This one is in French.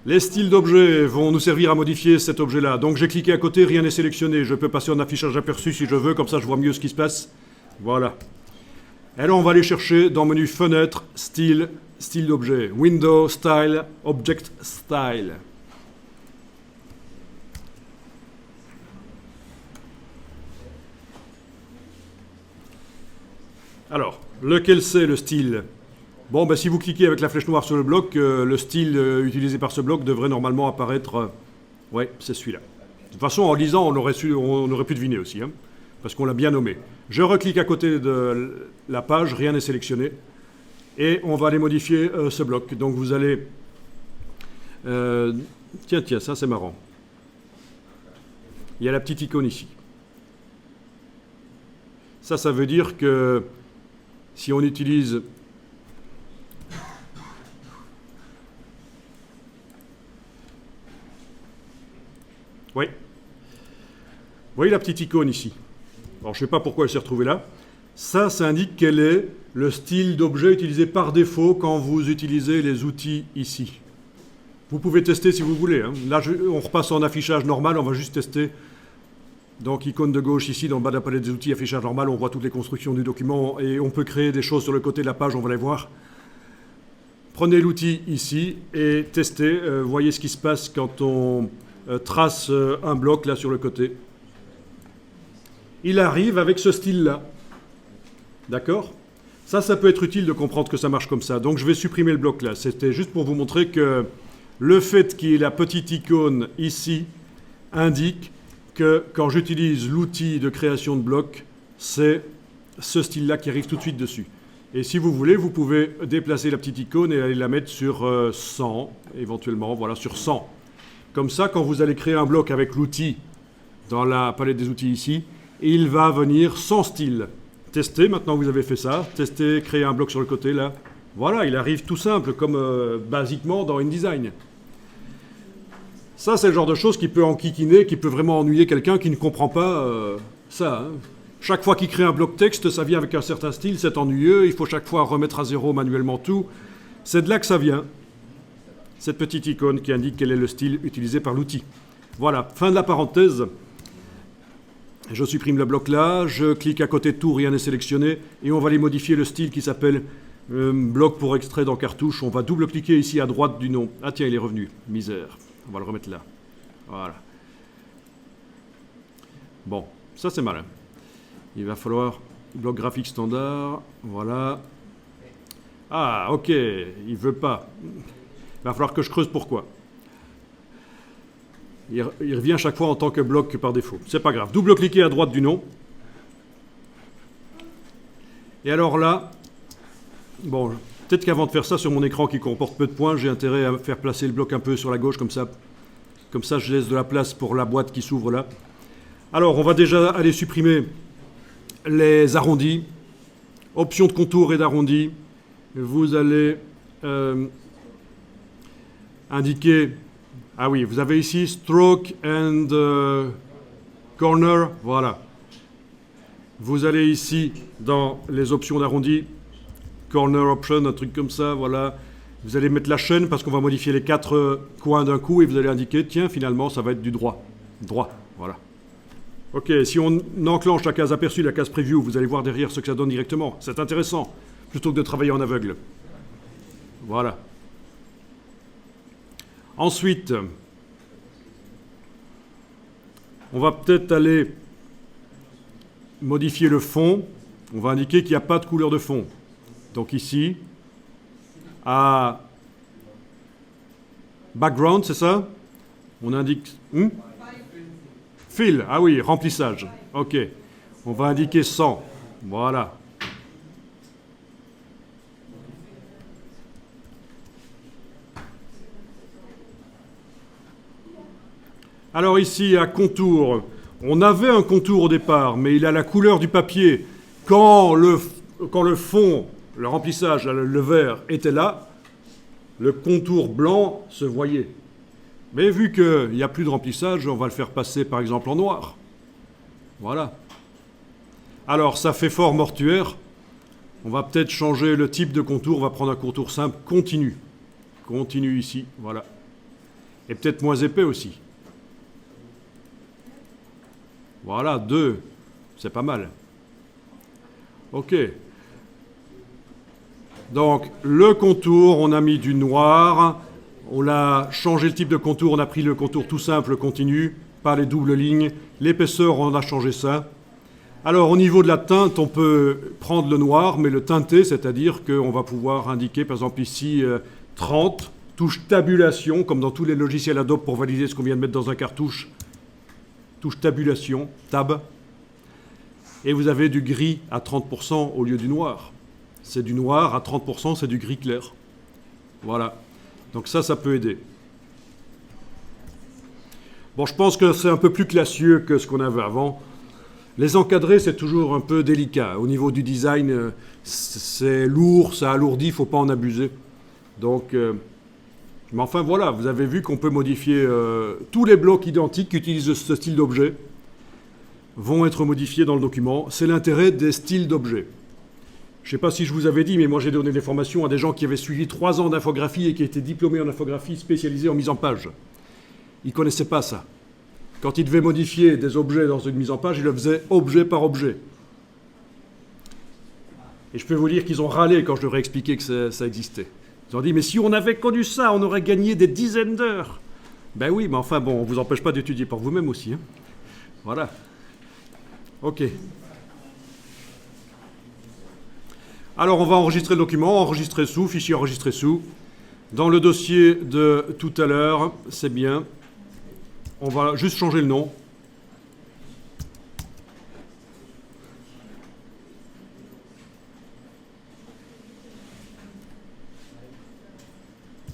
Les styles d'objets vont nous servir à modifier cet objet-là. Donc j'ai cliqué à côté, rien n'est sélectionné. Je peux passer en affichage aperçu si je veux, comme ça je vois mieux ce qui se passe. Voilà. Et là on va aller chercher dans le menu Fenêtre, Style, Style d'objet. Window, Style, Object Style. Alors, lequel c'est le style? Bon, ben, si vous cliquez avec la flèche noire sur le bloc, le style utilisé par ce bloc devrait normalement apparaître. Ouais, c'est celui-là. De toute façon, en lisant, on aurait pu deviner aussi, hein, parce qu'on l'a bien nommé. Je reclique à côté de la page, rien n'est sélectionné, et on va aller modifier ce bloc. Donc vous allez... tiens, ça c'est marrant. Il y a la petite icône ici. Ça veut dire que si on utilise... Oui. Vous voyez la petite icône ici. Alors, je ne sais pas pourquoi elle s'est retrouvée là. Ça indique quel est le style d'objet utilisé par défaut quand vous utilisez les outils ici. Vous pouvez tester si vous voulez, hein. Là, on repasse en affichage normal, on va juste tester. Donc, icône de gauche ici, dans le bas de la palette des outils, affichage normal, on voit toutes les constructions du document et on peut créer des choses sur le côté de la page, on va les voir. Prenez l'outil ici et testez. Voyez ce qui se passe quand on trace un bloc là sur le côté. Il arrive avec ce style-là. D'accord ? Ça peut être utile de comprendre que ça marche comme ça. Donc je vais supprimer le bloc là. C'était juste pour vous montrer que le fait qu'il y ait la petite icône ici indique que quand j'utilise l'outil de création de blocs, c'est ce style-là qui arrive tout de suite dessus. Et si vous voulez, vous pouvez déplacer la petite icône et aller la mettre sur 100, éventuellement, voilà, sur 100. Comme ça, quand vous allez créer un bloc avec l'outil dans la palette des outils ici, il va venir sans style. Testez, maintenant que vous avez fait ça. Testez, créer un bloc sur le côté, là. Voilà, il arrive tout simple, comme basiquement dans InDesign. Ça, c'est le genre de choses qui peut enquiquiner, qui peut vraiment ennuyer quelqu'un qui ne comprend pas ça. Hein. Chaque fois qu'il crée un bloc texte, ça vient avec un certain style, c'est ennuyeux, il faut chaque fois remettre à zéro manuellement tout. C'est de là que ça vient. Cette petite icône qui indique quel est le style utilisé par l'outil. Voilà, fin de la parenthèse. Je supprime le bloc là, je clique à côté de tout, rien n'est sélectionné, et on va aller modifier le style qui s'appelle bloc pour extrait dans cartouche. On va double-cliquer ici à droite du nom. Ah tiens, il est revenu, misère. On va le remettre là. Voilà. Bon, ça c'est malin. Il va falloir bloc graphique standard, voilà. Ah, ok, il veut pas. Il va falloir que je creuse pourquoi. Il revient chaque fois en tant que bloc par défaut. C'est pas grave. Double-cliquez à droite du nom. Et alors là, bon, peut-être qu'avant de faire ça sur mon écran qui comporte peu de points, j'ai intérêt à faire placer le bloc un peu sur la gauche, comme ça. Comme ça, je laisse de la place pour la boîte qui s'ouvre là. Alors, on va déjà aller supprimer les arrondis. Option de contour et d'arrondi. Vous allez indiquer... Ah oui, vous avez ici Stroke and Corner. Voilà. Vous allez ici dans les options d'arrondi. Corner Option, un truc comme ça, voilà. Vous allez mettre la chaîne parce qu'on va modifier les 4 coins d'un coup et vous allez indiquer, tiens, finalement, ça va être du droit. Droit, voilà. Ok, si on enclenche la case aperçu, la case preview, vous allez voir derrière ce que ça donne directement. C'est intéressant, plutôt que de travailler en aveugle. Voilà. Ensuite, on va peut-être aller modifier le fond. On va indiquer qu'il n'y a pas de couleur de fond. Donc ici, à background, c'est ça? On indique... Fill, ah oui, remplissage. Ok. On va indiquer 100. Voilà. Alors ici, à contour, on avait un contour au départ, mais il a la couleur du papier. Quand le fond, le remplissage, le vert, était là, le contour blanc se voyait. Mais vu qu'il n'y a plus de remplissage, on va le faire passer par exemple en noir. Voilà. Alors, ça fait fort mortuaire. On va peut-être changer le type de contour. On va prendre un contour simple, continu. Continu ici, voilà. Et peut-être moins épais aussi. Voilà, 2. C'est pas mal. OK. Donc, le contour, on a mis du noir. On a changé le type de contour. On a pris le contour tout simple, continu, pas les doubles lignes. L'épaisseur, on a changé ça. Alors, au niveau de la teinte, on peut prendre le noir, mais le teinter, c'est-à-dire qu'on va pouvoir indiquer, par exemple ici, 30, touche tabulation, comme dans tous les logiciels Adobe pour valider ce qu'on vient de mettre dans un cartouche. Touche tabulation, tab. Et vous avez du gris à 30% au lieu du noir. C'est du noir à 30%, c'est du gris clair. Voilà. Donc ça peut aider. Bon, je pense que c'est un peu plus classieux que ce qu'on avait avant. Les encadrés, c'est toujours un peu délicat. Au niveau du design, c'est lourd, ça alourdit, il ne faut pas en abuser. Donc, mais enfin voilà, vous avez vu qu'on peut modifier tous les blocs identiques qui utilisent ce style d'objet vont être modifiés dans le document. C'est l'intérêt des styles d'objets. Je ne sais pas si je vous avais dit, mais moi j'ai donné des formations à des gens qui avaient suivi 3 ans d'infographie et qui étaient diplômés en infographie spécialisés en mise en page. Ils ne connaissaient pas ça. Quand ils devaient modifier des objets dans une mise en page, ils le faisaient objet par objet. Et je peux vous dire qu'ils ont râlé quand je leur ai expliqué que ça existait. Ils ont dit, mais si on avait connu ça, on aurait gagné des dizaines d'heures. Ben oui, mais enfin bon, on ne vous empêche pas d'étudier par vous-même aussi. Hein. Voilà. OK. Alors on va enregistrer le document, enregistrer sous, fichier enregistré sous. Dans le dossier de tout à l'heure, c'est bien. On va juste changer le nom.